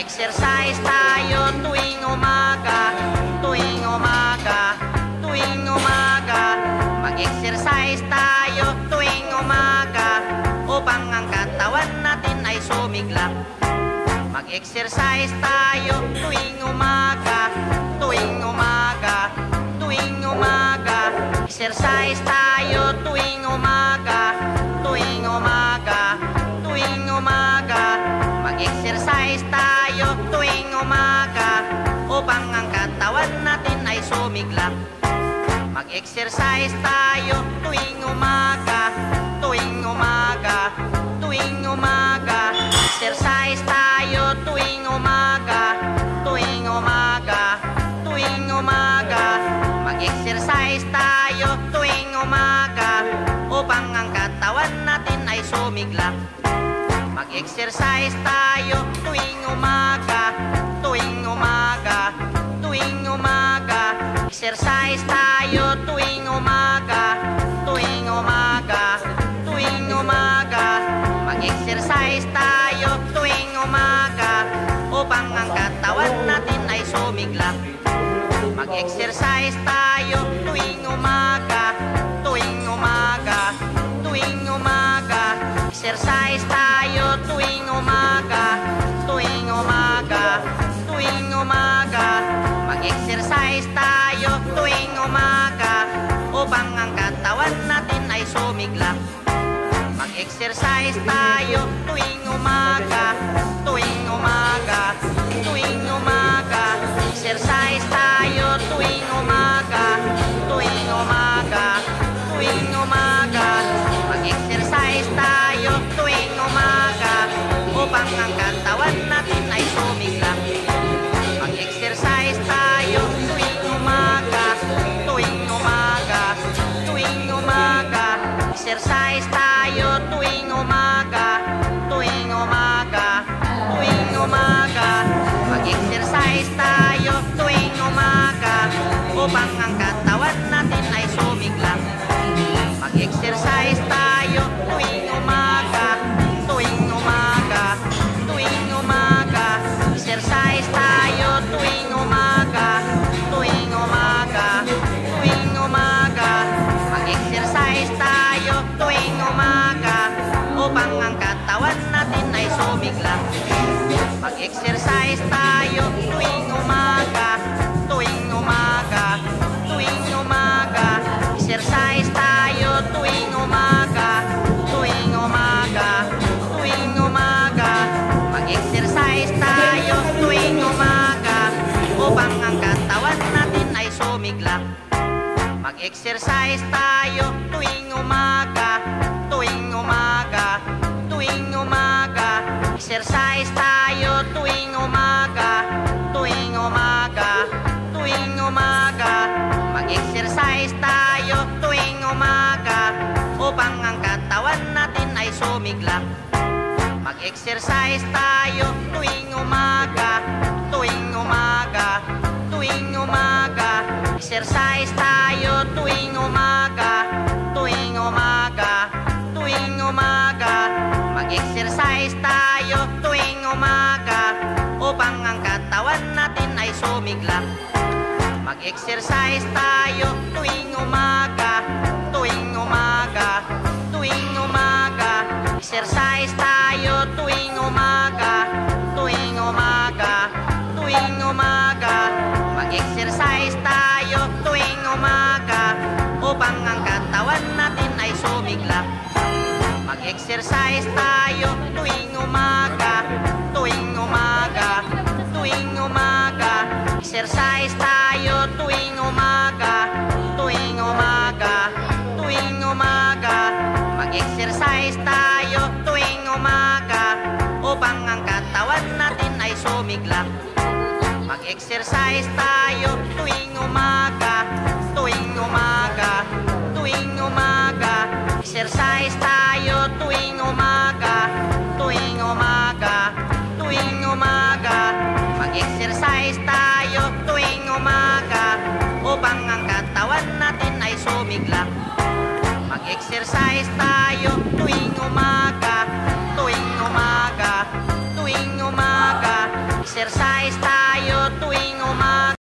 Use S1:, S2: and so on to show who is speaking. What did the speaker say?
S1: Mag-exercise tayo tuwing umaga, tuwing umaga, tuwing umaga. Mag-exercise tayo tuwing umaga upang ang katawan natin ay sumigla. Mag-exercise tayo tuwing umaga, tuwing umaga, tuwing umaga. Exercise tayo tuwing umaga, tuwing umaga, tuwing umaga. Mag-exercise tayo tuwing umaga upang ang katawan natin ay sumigla. Mag-exercise tayo tuwing umaga, tuwing umaga, tuwing umaga. Exercise tayo tuwing umaga, tuwing umaga, tuwing umaga. Mag-exercise tayo tuwing umaga upang ang katawan natin ay sumigla. Mag-exercise tayo tuwing umaga, tuwing umaga, tuwing umaga. Exercise tayo tuwing umaga, tuwing umaga, tuwing umaga. Mag-exercise tayo tuwing umaga upang ang katawan natin ay sumigla. Mag-exercise tayo tuwing umaga, tuwing umaga, tuwing umaga. Exercise tayo tuwing umaga, tuwing umaga, tuwing umaga. Mag-exercise tayo tuwing umaga upang ang katawan natin ay sumigla. Mag-exercise tayo tuwing umaga, tuwing umaga, tuwing umaga. Exercise tayo tuwing umaga, tuwing umaga, tuwing umaga. Mag-exercise tayo tuwing umaga upang ang katawan natin ay sumigla. Mag-exercise tayo tuwing umaga, tuwing umaga, tuwing umaga. Exercise tayo tuwing umaga, tuwing umaga, tuwing umaga. Mag-exercise tayo tuwing umaga upang ang katawan natin ay sumigla. Mag-exercise tayo tuwing umaga, tuwing umaga, tuwing umaga. Exercise tayo tuwing umaga, tuwing umaga, tuwing umaga. Mag-exercise tayo tuwing umaga upang ang katawan natin ay sumigla. Mag-exercise tayo tuwing umaga, tuwing umaga, tuwing umaga. Exercise tayo tuwing umaga, tuwing umaga, tuwing umaga. Mag-exercise tayo tuwing umaga upang ang katawan natin ay sumigla. Mag-exercise tayo tuwing umaga, tuwing umaga, tuwing umaga. Exercise tayo tuwing umaga, tuwing umaga, tuwing umaga. Mag-exercise tayo tuwing umaga upang ang katawan natin ay sumigla. Mag-exercise tayo tuwing umaga, tuwing umaga, tuwing umaga. Exercise tayo tuwing umaga, tuwing umaga, tuwing umaga. Mag-exercise tayo tuwing umaga upang ang katawan natin ay sumigla. Mag-exercise tayo tuwing umaga, tuwing umaga, tuwing umaga. Exercise tayo tuwing umaga, tuwing umaga, tuwing umaga. Mag-exercise tayo tuwing umaga upang ang katawan natin ay sumigla. Mag-exercise tayo tuwing umaga, tuwing umaga, tuwing umaga. Exercise tayo tuwing umaga, tuwing umaga, tuwing umaga. Mag-exercise tayo tuwing umaga upang ang katawan natin ay sumigla. Mag-exercise tayo tuwing umaga, tuwing umaga, tuwing umaga. Exercise tayo tuwing umaga, tuwing umaga, tuwing umaga. Mag-exercise tayo tuwing umaga upang ang katawan natin ay sumigla. Mag-exercise tayo tuwing umaga, tuwing umaga, tuwing umaga. Exercise